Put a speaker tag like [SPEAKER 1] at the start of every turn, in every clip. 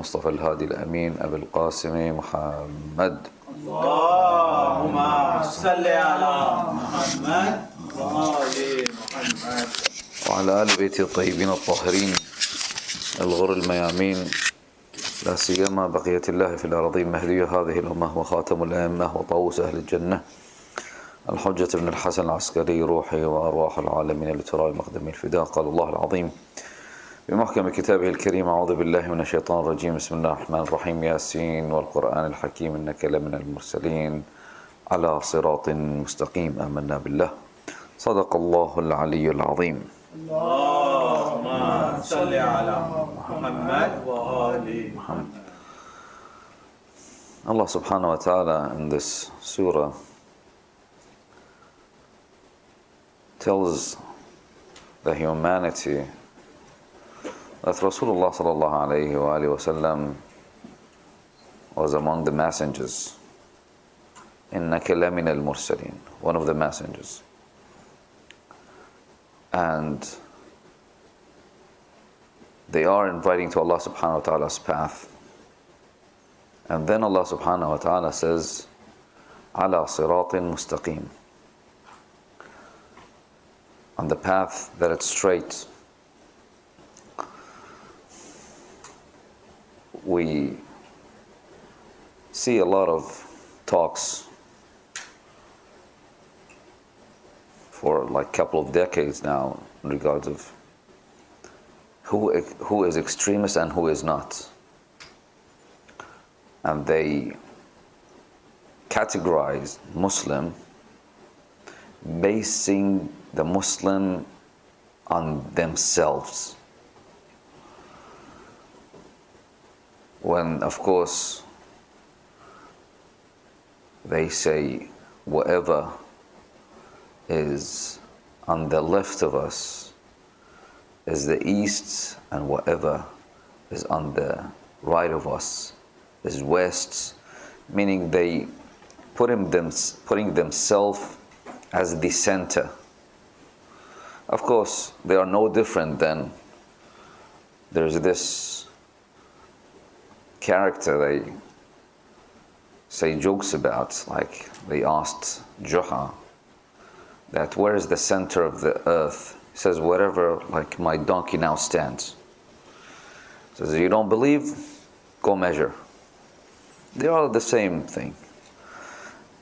[SPEAKER 1] مصطفى الهادي الأمين أبي القاسم محمد.
[SPEAKER 2] اللهم صل على محمد وآل محمد
[SPEAKER 1] وعلى آل بيت الطيبين الطاهرين الغر الميامين، لا سيما بقية الله في الأراضين مهدي هذه الأمة وخاتم الأئمة وطاووس أهل الجنة الحجة بن الحسن العسكري، روحي وأرواح العالمين لترى مقدمي الفداء. قال الله العظيم بمحكم كتابه الكريم: أعوذ بالله من الشيطان الرجيم، بسم الله الرحمن الرحيم. ياسين والقرآن الحكيم إنك لمن المرسلين على صراط مستقيم. آمنا بالله. صدق الله العلي العظيم.
[SPEAKER 2] اللهم صل على محمد وآل محمد.
[SPEAKER 1] Allah subhanahu wa ta'ala in this surah tells the humanity that Rasulullah sallallahu alayhi wa sallam was among the messengers. إِنَّكَ لَمِنَ الْمُرْسَلِينَ, one of the messengers. And they are inviting to Allah subhanahu wa ta'ala's path. And then Allah subhanahu wa ta'ala says, عَلَى صِرَاطٍ مُسْتَقِيمٍ, on the path that it's straight. We see a lot of talks for like a couple of decades now in regards of who is extremist and who is not. And they categorize Muslim basing the Muslim on themselves. When, of course, they say whatever is on the left of us is the east, and whatever is on the right of us is west, meaning they putting themselves as the center. Of course, they are no different than there's this character they say jokes about, like they asked Juha that where is the center of the earth? He says, wherever like my donkey now stands. He says, you don't believe? Go measure. They are the same thing.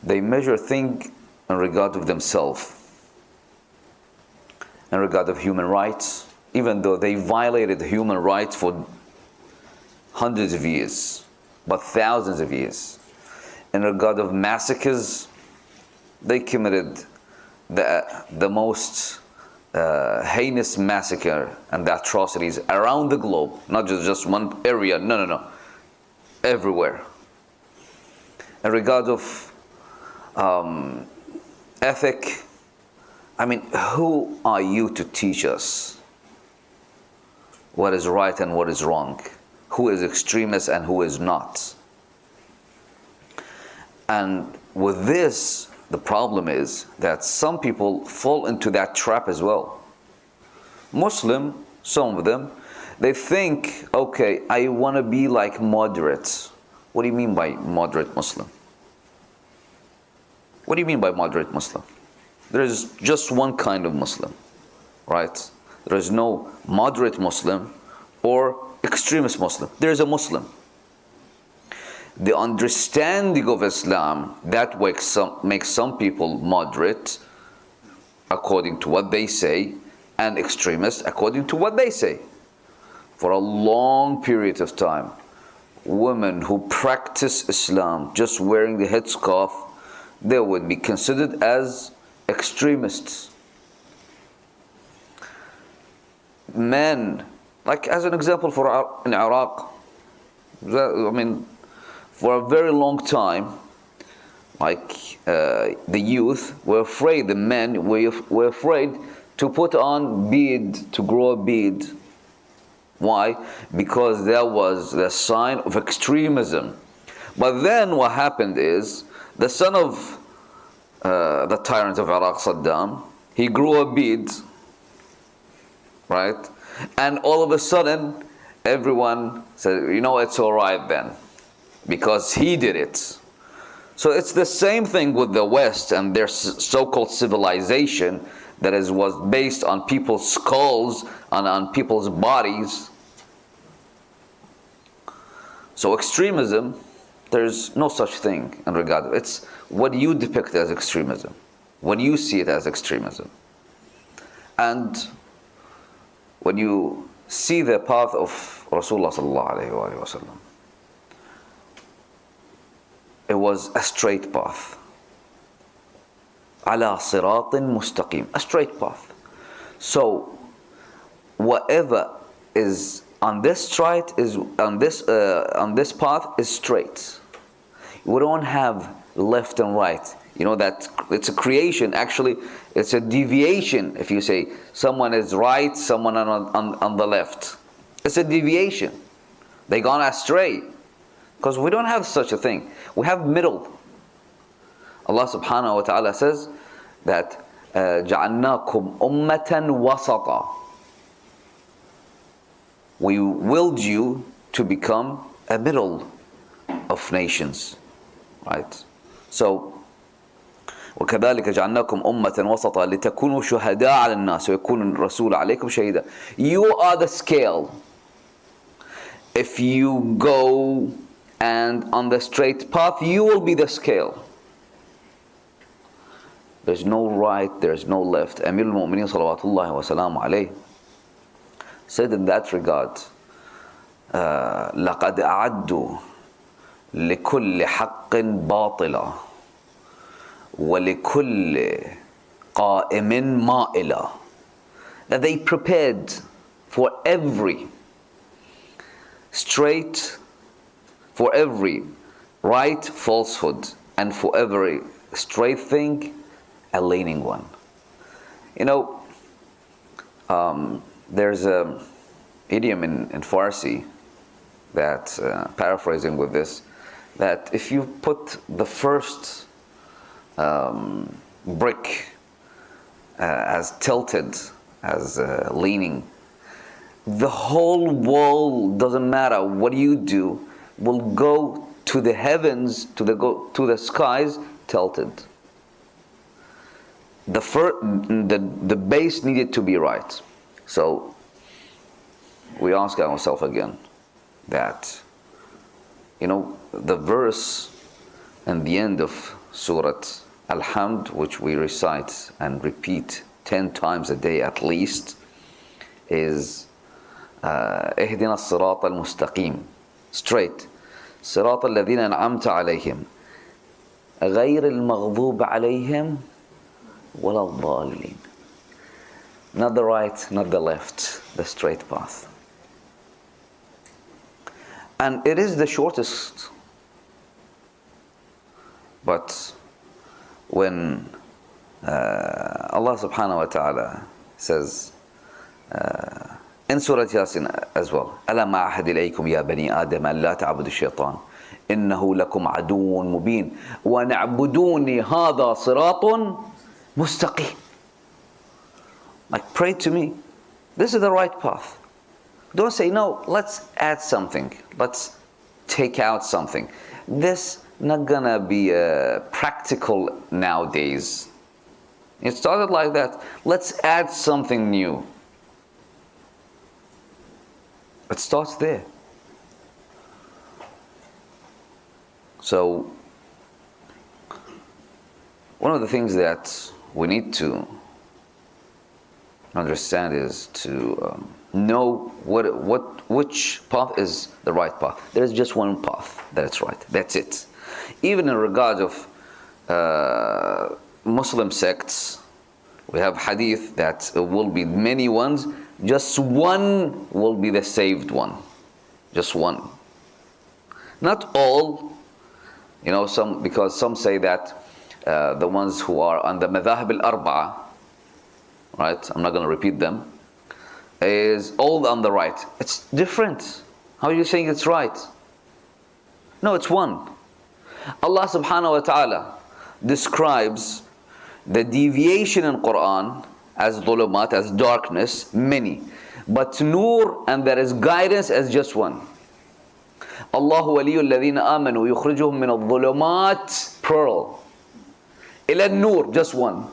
[SPEAKER 1] They measure things in regard of themselves, in regard of human rights, even though they violated human rights for hundreds of years, but thousands of years. In regard of massacres, they committed the most heinous massacre and the atrocities around the globe, not just one area, no, everywhere. In regard of ethic, I mean, who are you to teach us what is right and what is wrong? Who is extremist and who is not? And with this, the problem is that some people fall into that trap as well. Muslim, some of them, they think, okay, I want to be like moderate. What do you mean by moderate Muslim? What do you mean by moderate Muslim? There is just one kind of Muslim, right? There is no moderate Muslim or extremist Muslim. There is a Muslim. The understanding of Islam that makes some people moderate according to what they say, and extremists according to what they say. For a long period of time, women who practice Islam just wearing the headscarf, they would be considered as extremists. Men, like as an example in Iraq, I mean, for a very long time, like the youth were afraid, the men were afraid to put on beard, to grow a beard. Why? Because that was the sign of extremism. But then what happened is, the son of the tyrant of Iraq, Saddam, he grew a beard, right? And all of a sudden, everyone said, you know, it's all right then, because he did it. So it's the same thing with the West and their so-called civilization that was based on people's skulls and on people's bodies. So extremism, there's no such thing in regard. It's what you depict as extremism, when you see it as extremism. And when you see the path of Rasulullah sallallahu alaihi wasallam, it was a straight path. Ala siratin mustaqim, a straight path. So whatever is on this path is straight. We don't have left and right. You know that it's a creation. Actually, it's a deviation. If you say someone is right, someone on the left, it's a deviation. They gone astray, because we don't have such a thing. We have middle. Allah subhanahu wa ta'ala says that جَعَلْنَاكُمْ أُمَّةً وَسَطًا. We willed you to become a middle of nations, right? So وكذلك جعلناكم أمة وسطا لتكونوا شهداء على الناس ويكون الرسول عليكم شهيدا. You are the scale. If you go and on the straight path, you will be the scale. There's no right, there's no left. Amir al-Mu'mineen salawatullahi wa salamu alayhi said in that regard, لقد أعدوا لكل حق باطلا وَلِكُلِّ قَائِمٍ مَائِلًا. That they prepared for every straight, for every right falsehood, and for every straight thing a leaning one. You know, there's an idiom in Farsi that, paraphrasing with this, that if you put the first brick as tilted, as leaning, the whole wall, doesn't matter what you do, will go to the heavens, to the skies, tilted. The base needed to be right. So we ask ourselves again that, you know, the verse and the end of Surah Alhamd, which we recite and repeat 10 times a day at least, is اهدنا الصراط المستقيم, straight, صراط الذين أنعمت عليهم غير المغضوب عليهم ولا الضالين. Not the right, not the left, the straight path. And it is the shortest. But when Allah subhanahu wa ta'ala says in Surah Yaseen as well, أَلَمْ أَعْهَدْ إِلَيْكُمْ يَا بَنِي آدَمَ أَنْ لَا تَعْبُدُوا الشَّيْطَانَ إِنَّهُ لَكُمْ عَدُوٌّ مُبِينٌ وَنَعْبُدُونِي هَذَا صِرَاطٌ مُسْتَقِيمٌ. Like, pray to me. This is the right path. Don't say, no, let's add something. Let's take out something. This not gonna be practical nowadays. It started like that. Let's add something new. It starts there. So, one of the things that we need to understand is to know which path is the right path. There is just one path that is right. That's it. Even in regard of Muslim sects, we have hadith that will be many ones. Just one will be the saved one. Just one. Not all. You know, because some say that the ones who are on the madhahib al-arba'a, right? I'm not going to repeat them. Is all on the right. It's different. How are you saying it's right? No, it's one. Allah subhanahu wa ta'ala describes the deviation in Quran as dhulumat, as darkness, many. But nur and there is guidance as just one. Allahu waliyyu alladhina amanu yukhrijuhum min al-dhulumat, plural. Ila nur, just one.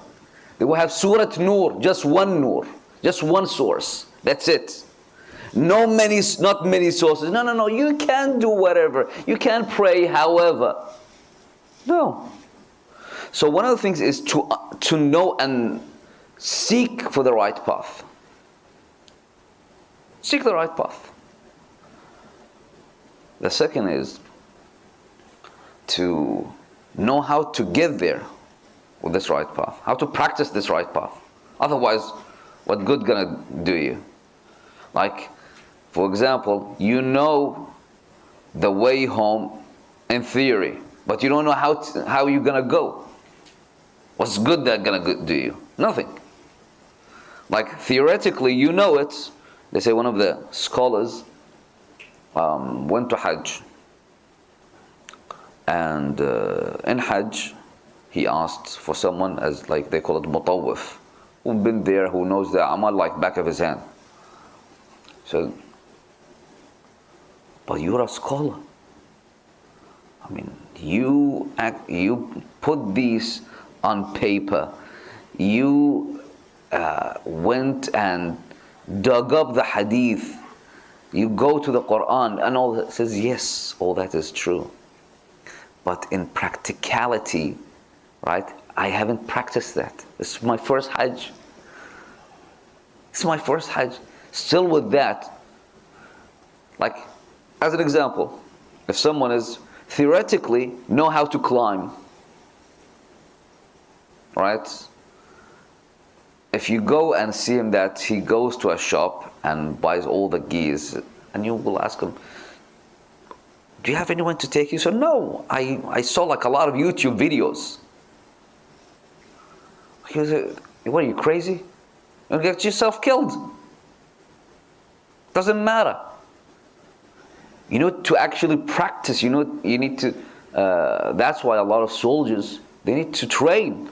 [SPEAKER 1] They will have Surah Nur, just one source. That's it. Not many sources. No. You can do whatever. You can pray however. No. So one of the things is to know and seek for the right path. Seek the right path. The second is to know how to get there with this right path. How to practice this right path. Otherwise, what good gonna do you? Like, for example, you know the way home in theory, but you don't know how you're gonna go. What's good that gonna do you? Nothing. Like, theoretically, you know it. They say one of the scholars went to Hajj, and in Hajj he asked for someone, as like they call it mutawwif, who've been there, who knows the amal like back of his hand. So, but you're a scholar. I mean, you put these on paper. You went and dug up the hadith. You go to the Quran and all that. Says yes, all that is true. But in practicality, right? I haven't practiced that. This is my first Hajj. It's my first Hajj. Still with that, like as an example, if someone is theoretically know how to climb, right? If you go and see him that he goes to a shop and buys all the gears, and you will ask him, do you have anyone to take you? So no, I saw like a lot of YouTube videos. He was, what are you, crazy? You'll get yourself killed. Doesn't matter. You know, to actually practice, you know, you need to, that's why a lot of soldiers, they need to train.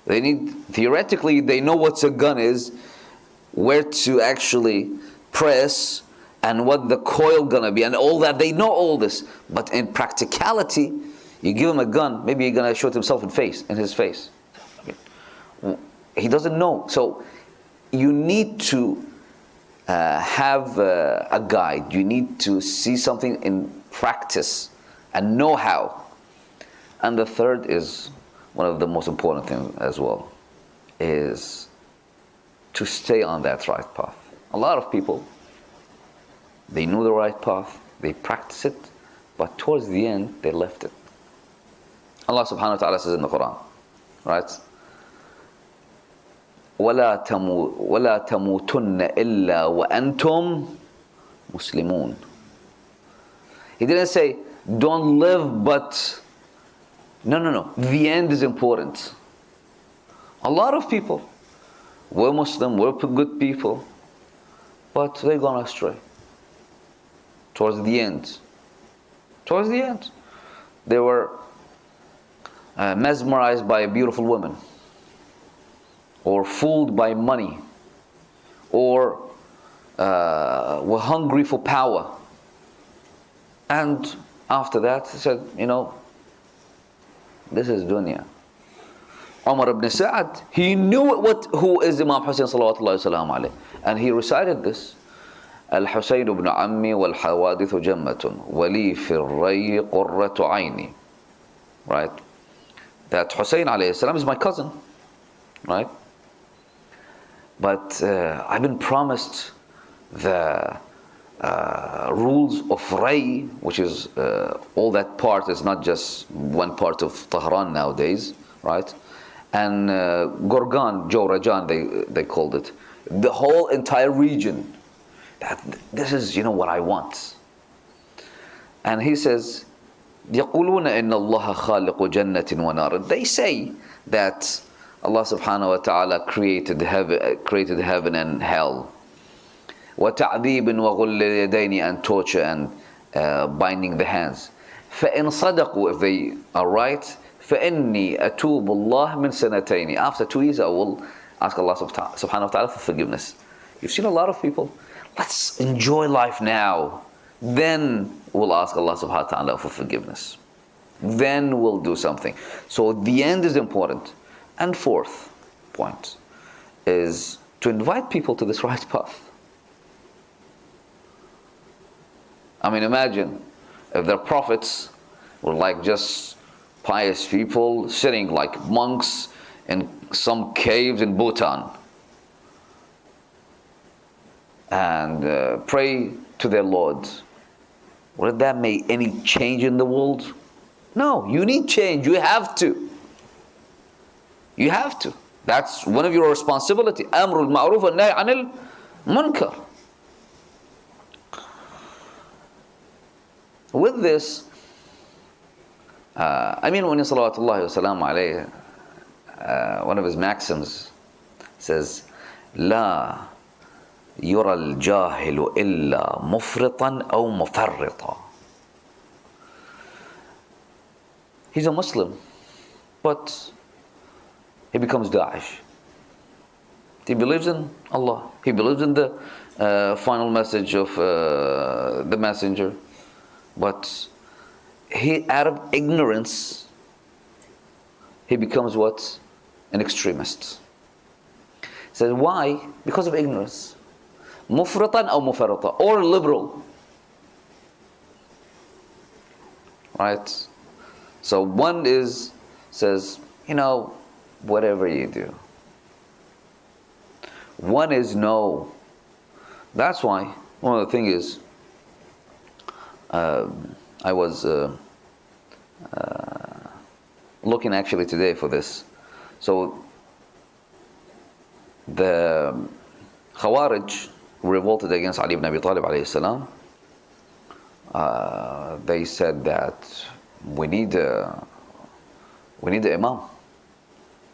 [SPEAKER 1] They need, theoretically, they know what a gun is, where to actually press, and what the coil gonna be, and all that. They know all this. But in practicality, you give him a gun, maybe he's gonna shoot himself in his face. He doesn't know. So you need to have a guide. You need to see something in practice and know how. And the third is one of the most important things as well, is to stay on that right path. A lot of people, they knew the right path, they practice it, but towards the end, they left it. Allah subhanahu wa ta'ala says in the Quran, right? وَلَا تَمُوتُنَّ إِلَّا وَأَنْتُمْ مُسْلِمُونَ. He didn't say, don't live, but no. The end is important. A lot of people were Muslim, were good people, but they gone astray. Towards the end, they were mesmerized by a beautiful woman, or fooled by money, or were hungry for power. And after that, he said, you know, this is dunya. Umar ibn Sa'ad, he knew who is Imam Hussein sallallahu alayhi wa sallam, and he recited this. الحسين بن عمي والحوادث جمة ولي في الري قرة عيني. Right? That Hussein alayhi salam is my cousin. Right? But I've been promised the rules of Ray, which is all that part is not just one part of Tehran nowadays, right? And Gorgan, Jawrajan, they called it, the whole entire region. That this is, you know, what I want. And he says, يقولون إن الله خالق جنة ونار. They say that Allah subhanahu wa ta'ala created heaven and hell. وتعذيب وغل اليدين, and torture and binding the hands. فإن صدقوا, if they are right, فإني أتوب الله من سنتين. After 2 years I will ask Allah subhanahu wa ta'ala for forgiveness. You've seen a lot of people. Let's enjoy life now. Then we'll ask Allah subhanahu wa ta'ala for forgiveness. Then we'll do something. So the end is important. And fourth point is to invite people to this right path. I mean, imagine if the prophets were like just pious people sitting like monks in some caves in Bhutan and pray to their Lord. Would that make any change in the world? No, you need change. You have to. You have to. That's one of your responsibility. Amrul ma'ruf wa nahy anil munkar. With this, Amir Mu'minin salawatullahi wa salamu alayhi, one of his maxims says, لا يرى الجاهل إلا مفرطا أو مفرطا. He's a Muslim, but he becomes Daesh. He believes in Allah. He believes in the final message of the messenger. But he, out of ignorance, he becomes what? An extremist. He says, why? Because of ignorance. Mufratan or mufarrata, or liberal. Right? So one says, whatever you do. One is no. That's why one of the things is, I was looking actually today for this. So the Khawarij revolted against Ali ibn Abi Talib alayhi salam. They said that we need an imam.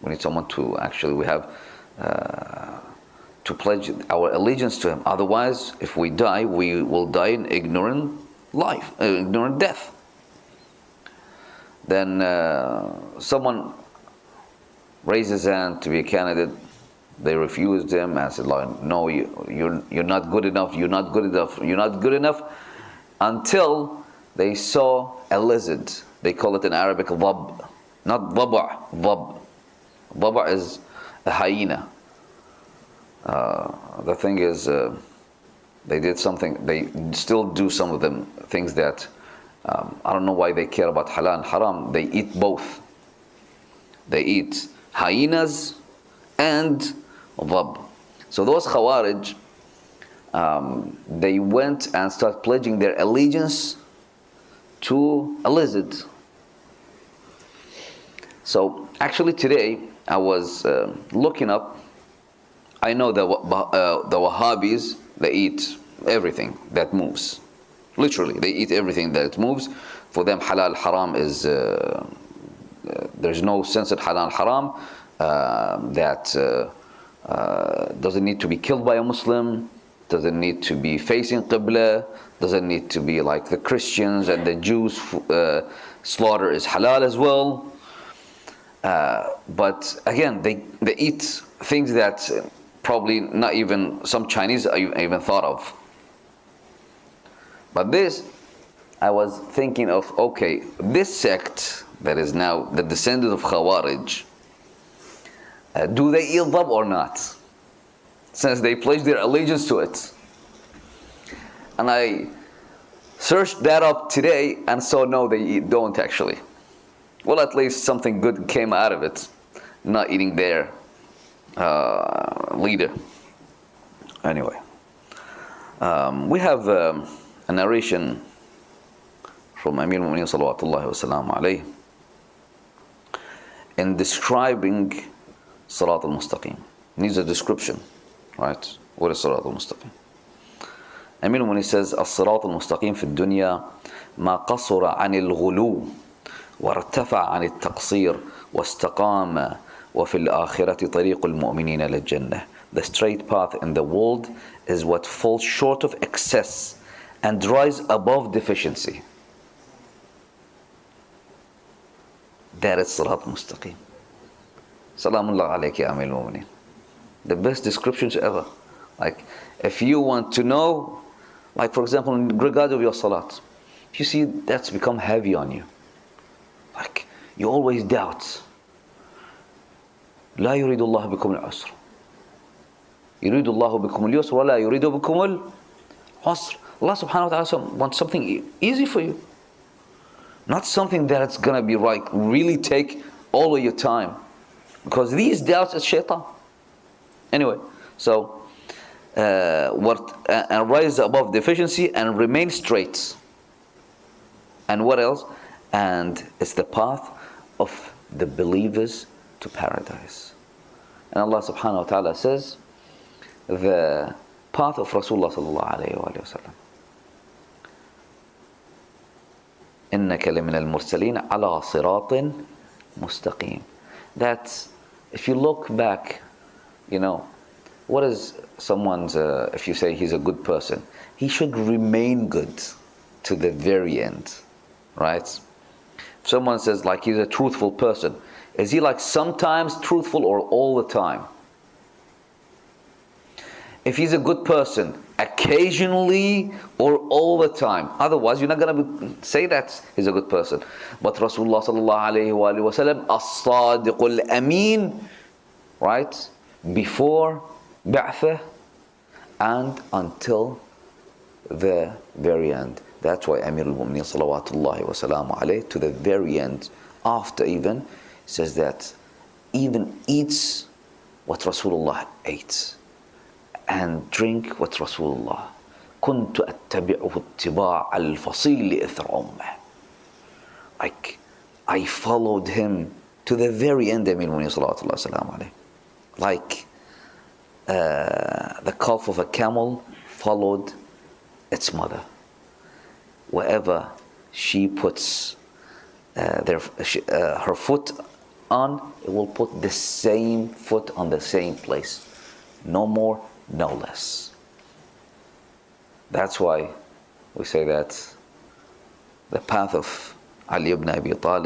[SPEAKER 1] We need someone to actually, we have to pledge our allegiance to him. Otherwise, if we die, we will die in ignorant life, ignorant death. Then someone raised his hand to be a candidate. They refused him and said, no, you're not good enough, you're not good enough, you're not good enough, until they saw a lizard. They call it in Arabic dhab, not dhaba', dhab. Dhaba' is a hyena. The thing is, they did something, they still do some of them things that I don't know why they care about halal and haram. They eat both. They eat hyenas and dhab. So those Khawarij, they went and started pledging their allegiance to a lizard. So actually today I was looking up. I know the Wahhabis, they eat everything that moves. Literally, they eat everything that moves. For them, halal, haram is, there's no sense of halal, haram that doesn't need to be killed by a Muslim, doesn't need to be facing Qibla, doesn't need to be like the Christians and the Jews. Slaughter is halal as well. But again, they eat things that probably not even some Chinese even thought of. But this, I was thinking of, okay, this sect that is now the descendant of Khawarij, do they eat dhab or not? Since they pledged their allegiance to it. And I searched that up today and saw no, they don't actually. Well, at least something good came out of it, not eating their leader. Anyway, we have a narration from Amir Mu'minin salawatullahi wa salamu alayhi in describing Salat al-Mustaqim. Needs a description, right? What is Salat al-Mustaqim? Amir Mu'minin says, الصراط المستقيم في الدنيا ما قصر عن الغلو وارتفع عن التقصير واستقام وفي الآخرة طريق المؤمنين للجنة. The straight path in the world is what falls short of excess and rise above deficiency. That is Salat al-Mustaqim. Salamullah alayki ya Amir al-Mu'minin. The best descriptions ever Like, if you want to know, like for example, in regard of your salat, if you see that's become heavy on you, like you always doubt. لا يريد الله بكم العسر يريد الله بكم اليسر ولا يريد بكم العسر. Allah subhanahu wa ta'ala wants something easy for you, not something that it's gonna be like really take all of your time, because these doubts is shaitan. Anyway, so and rise above deficiency and remain straight. And what else? And it's the path of the believers to paradise. And Allah subhanahu wa ta'ala says, the path of Rasulullah sallallahu alayhi wa sallam. إِنَّكَ لَمِنَ الْمُرْسَلِينَ عَلَى صِرَاطٍ مُسْتَقِيمٍ. That if you look back, you know, what is someone's, if you say he's a good person, he should remain good to the very end, right? If someone says like he's a truthful person, is he like sometimes truthful or all the time? If he's a good person, occasionally or all the time. Otherwise, you're not going to say that he's a good person. But Rasulullah sallallahu alayhi wa sallam, as-sadiqul ameen, right? Before Ba'athah and until the very end. That's why Amir al-Mu'mineen salawatullahi wa salamu alayhi, to the very end, after even, says that even eats what Rasulullah ate and drink what Rasulullah. كنت أتبعه اتباع الفصيل إثر أمه. Like, I followed him to the very end. Amir al-Mu'mineen salawatullahi wa salamu alayhi. Like the calf of a camel followed its mother. Wherever she puts her foot on, it will put the same foot on the same place. No more, no less. That's why we say that the path of Ali ibn Abi Talib